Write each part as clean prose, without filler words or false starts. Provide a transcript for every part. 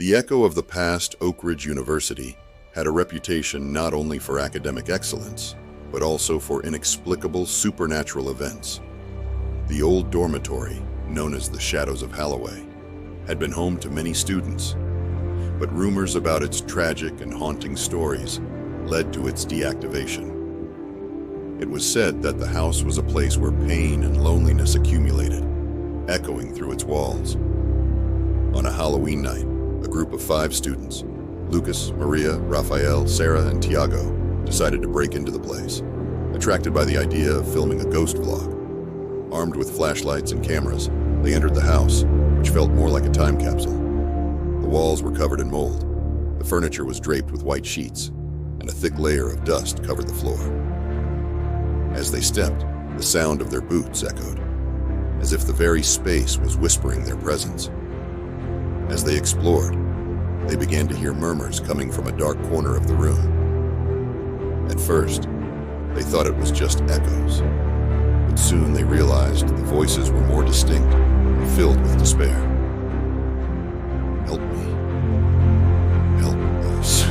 The echo of the past Oak Ridge University had a reputation not only for academic excellence, but also for inexplicable supernatural events. The old dormitory, known as the Shadows of Holloway, had been home to many students, but rumors about its tragic and haunting stories led to its deactivation. It was said that the house was a place where pain and loneliness accumulated, echoing through its walls. On a Halloween night, a group of 5 students, Lucas, Maria, Rafael, Sarah, and Tiago, decided to break into the place, attracted by the idea of filming a ghost vlog. Armed with flashlights and cameras, they entered the house, which felt more like a time capsule. The walls were covered in mold, the furniture was draped with white sheets, and a thick layer of dust covered the floor. As they stepped, the sound of their boots echoed, as if the very space was whispering their presence. As they explored, they began to hear murmurs coming from a dark corner of the room. At first, they thought it was just echoes, but soon they realized the voices were more distinct and filled with despair. "Help me. Help us,"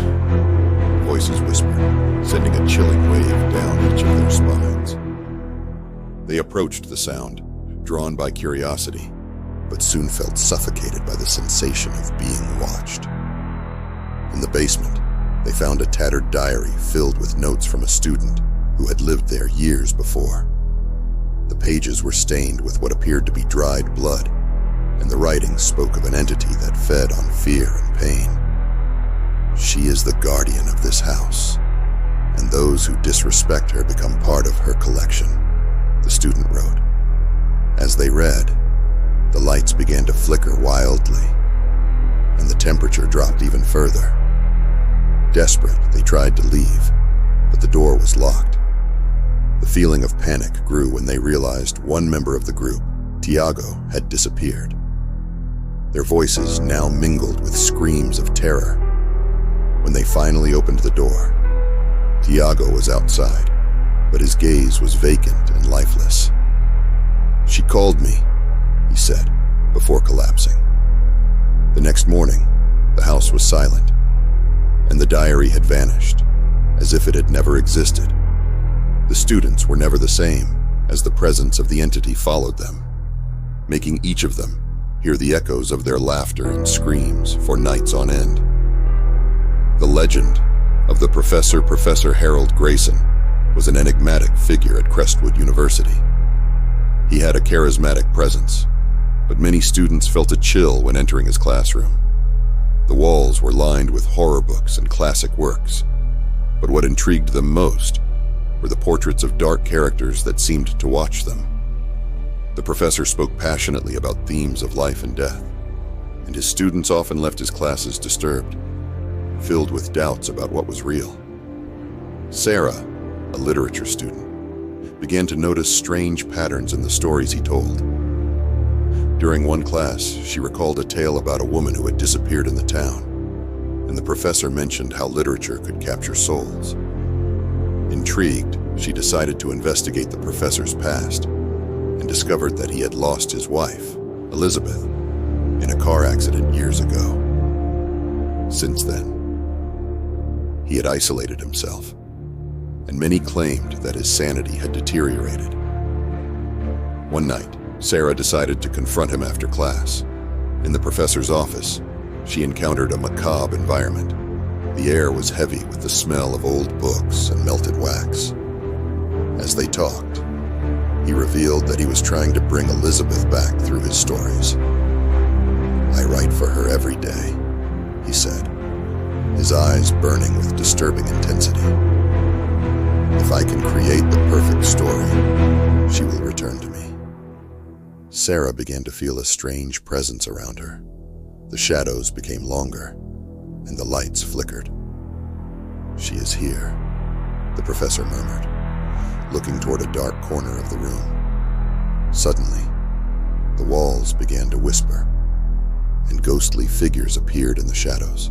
voices whispered, sending a chilling wave down each of their spines. They approached the sound, drawn by curiosity, but soon felt suffocated by the sensation of being watched. In the basement, they found a tattered diary filled with notes from a student who had lived there years before. The pages were stained with what appeared to be dried blood, and the writing spoke of an entity that fed on fear and pain. "She is the guardian of this house, and those who disrespect her become part of her collection," the student wrote. As they read, the lights began to flicker wildly, and the temperature dropped even further. Desperate, they tried to leave, but the door was locked. The feeling of panic grew when they realized one member of the group, Tiago, had disappeared. Their voices now mingled with screams of terror. When they finally opened the door, Tiago was outside, but his gaze was vacant and lifeless. "She called me," he said, before collapsing. The next morning, the house was silent, and the diary had vanished, as if it had never existed. The students were never the same, as the presence of the entity followed them, making each of them hear the echoes of their laughter and screams for nights on end. The legend of the Professor Harold Grayson was an enigmatic figure at Crestwood University. He had a charismatic presence, but many students felt a chill when entering his classroom. The walls were lined with horror books and classic works, but what intrigued them most were the portraits of dark characters that seemed to watch them. The professor spoke passionately about themes of life and death, and his students often left his classes disturbed, filled with doubts about what was real. Sarah, a literature student, began to notice strange patterns in the stories he told. During one class, she recalled a tale about a woman who had disappeared in the town, and the professor mentioned how literature could capture souls. Intrigued, she decided to investigate the professor's past and discovered that he had lost his wife, Elizabeth, in a car accident years ago. Since then, he had isolated himself, and many claimed that his sanity had deteriorated. One night, Sarah decided to confront him after class. In the professor's office, she encountered a macabre environment. The air was heavy with the smell of old books and melted wax. As they talked, he revealed that he was trying to bring Elizabeth back through his stories. "I write for her every day," he said, his eyes burning with disturbing intensity. "If I can create the perfect story, she will return to me." Sarah began to feel a strange presence around her. The shadows became longer, and the lights flickered. "She is here," the professor murmured, looking toward a dark corner of the room. Suddenly, the walls began to whisper, and ghostly figures appeared in the shadows.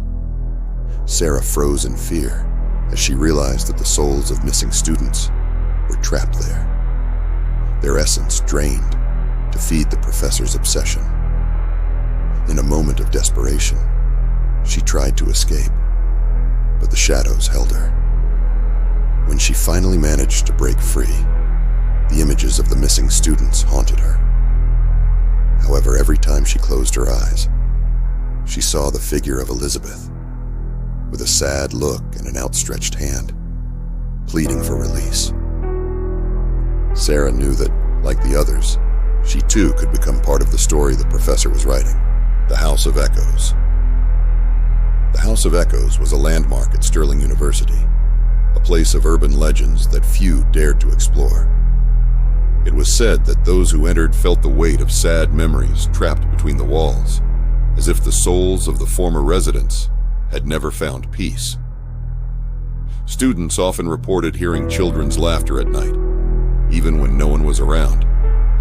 Sarah froze in fear as she realized that the souls of missing students were trapped there, their essence drained to feed the professor's obsession. In a moment of desperation, tried to escape, but the shadows held her. When she finally managed to break free, the images of the missing students haunted her. However, every time she closed her eyes, she saw the figure of Elizabeth, with a sad look and an outstretched hand, pleading for release. Sarah knew that, like the others, she too could become part of the story the professor was writing, the House of Echoes. The House of Echoes was a landmark at Sterling University, a place of urban legends that few dared to explore. It was said that those who entered felt the weight of sad memories trapped between the walls, as if the souls of the former residents had never found peace. Students often reported hearing children's laughter at night, even when no one was around.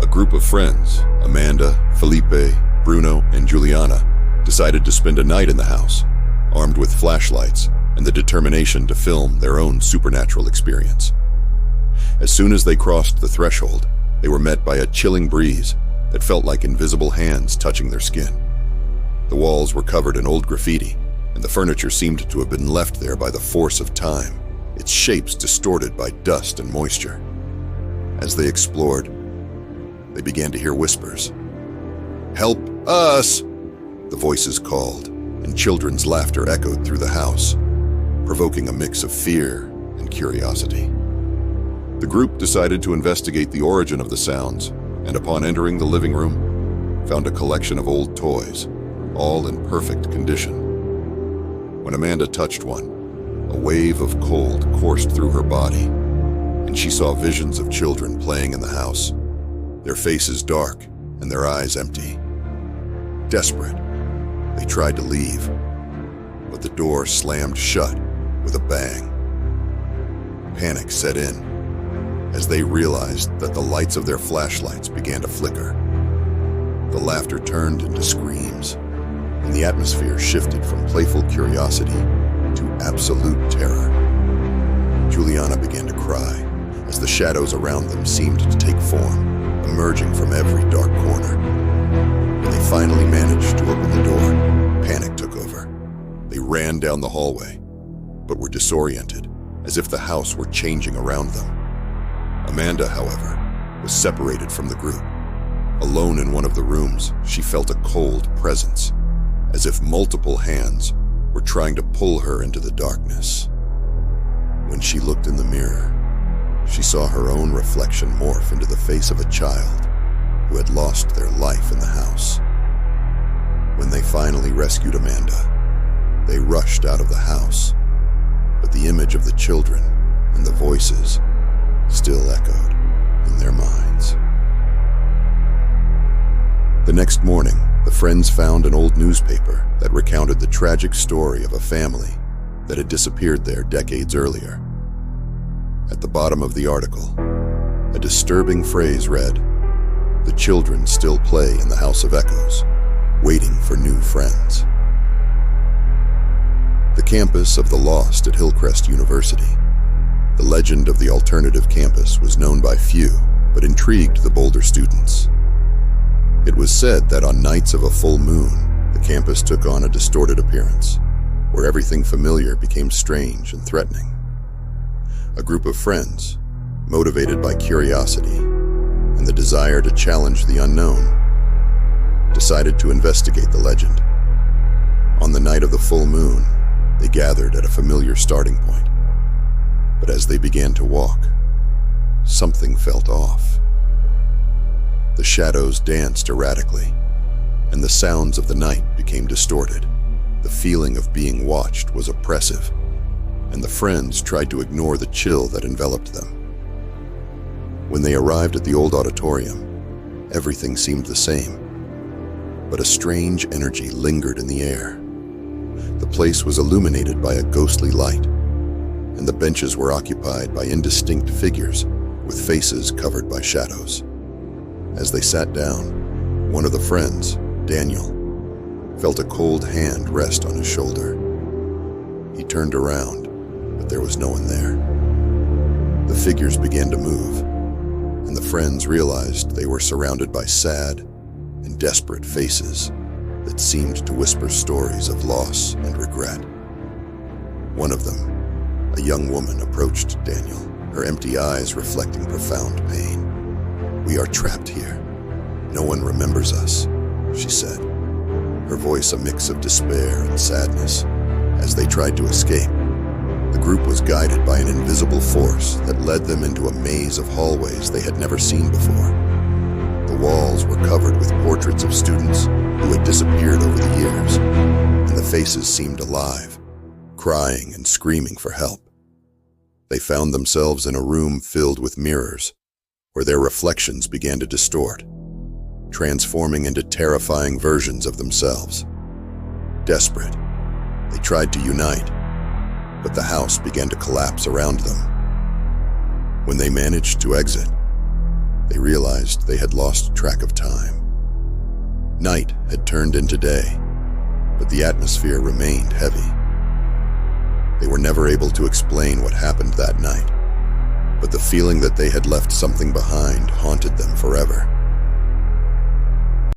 A group of friends, Amanda, Felipe, Bruno, and Juliana, decided to spend a night in the house, armed with flashlights and the determination to film their own supernatural experience. As soon as they crossed the threshold, they were met by a chilling breeze that felt like invisible hands touching their skin. The walls were covered in old graffiti, and the furniture seemed to have been left there by the force of time, its shapes distorted by dust and moisture. As they explored, they began to hear whispers. "Help us!" the voices called, and children's laughter echoed through the house, provoking a mix of fear and curiosity. The group decided to investigate the origin of the sounds, and upon entering the living room, found a collection of old toys, all in perfect condition. When Amanda touched one, a wave of cold coursed through her body, and she saw visions of children playing in the house, their faces dark and their eyes empty. Desperate, they tried to leave, but the door slammed shut with a bang. Panic set in as they realized that the lights of their flashlights began to flicker. The laughter turned into screams, and the atmosphere shifted from playful curiosity to absolute terror. Juliana began to cry as the shadows around them seemed to take form, emerging from every dark corner. When they finally managed to open the door, panic took over. They ran down the hallway, but were disoriented, as if the house were changing around them. Amanda, however, was separated from the group. Alone in one of the rooms, she felt a cold presence, as if multiple hands were trying to pull her into the darkness. When she looked in the mirror, she saw her own reflection morph into the face of a child who had lost their life in the house. When they finally rescued Amanda, they rushed out of the house, but the image of the children and the voices still echoed in their minds. The next morning, the friends found an old newspaper that recounted the tragic story of a family that had disappeared there decades earlier. At the bottom of the article, a disturbing phrase read, "The children still play in the House of Echoes, waiting for new friends." The campus of the Lost at Hillcrest University. The legend of the alternative campus was known by few, but intrigued the bolder students. It was said that on nights of a full moon, the campus took on a distorted appearance, where everything familiar became strange and threatening. A group of friends, motivated by curiosity and the desire to challenge the unknown, decided to investigate the legend. On the night of the full moon, they gathered at a familiar starting point. But as they began to walk, something felt off. The shadows danced erratically, and the sounds of the night became distorted. The feeling of being watched was oppressive, and the friends tried to ignore the chill that enveloped them. When they arrived at the old auditorium, everything seemed the same, but a strange energy lingered in the air. The place was illuminated by a ghostly light, and the benches were occupied by indistinct figures with faces covered by shadows. As they sat down, one of the friends, Daniel, felt a cold hand rest on his shoulder. He turned around, but there was no one there. The figures began to move, and the friends realized they were surrounded by sad and desperate faces that seemed to whisper stories of loss and regret. One of them, a young woman, approached Daniel, her empty eyes reflecting profound pain. "We are trapped here. No one remembers us," she said, her voice a mix of despair and sadness. As they tried to escape, the group was guided by an invisible force that led them into a maze of hallways they had never seen before. The walls were covered with portraits of students who had disappeared over the years, and the faces seemed alive, crying and screaming for help. They found themselves in a room filled with mirrors, where their reflections began to distort, transforming into terrifying versions of themselves. Desperate, they tried to unite, but the house began to collapse around them. When they managed to exit, they realized they had lost track of time. Night had turned into day, but the atmosphere remained heavy. They were never able to explain what happened that night, but the feeling that they had left something behind haunted them forever.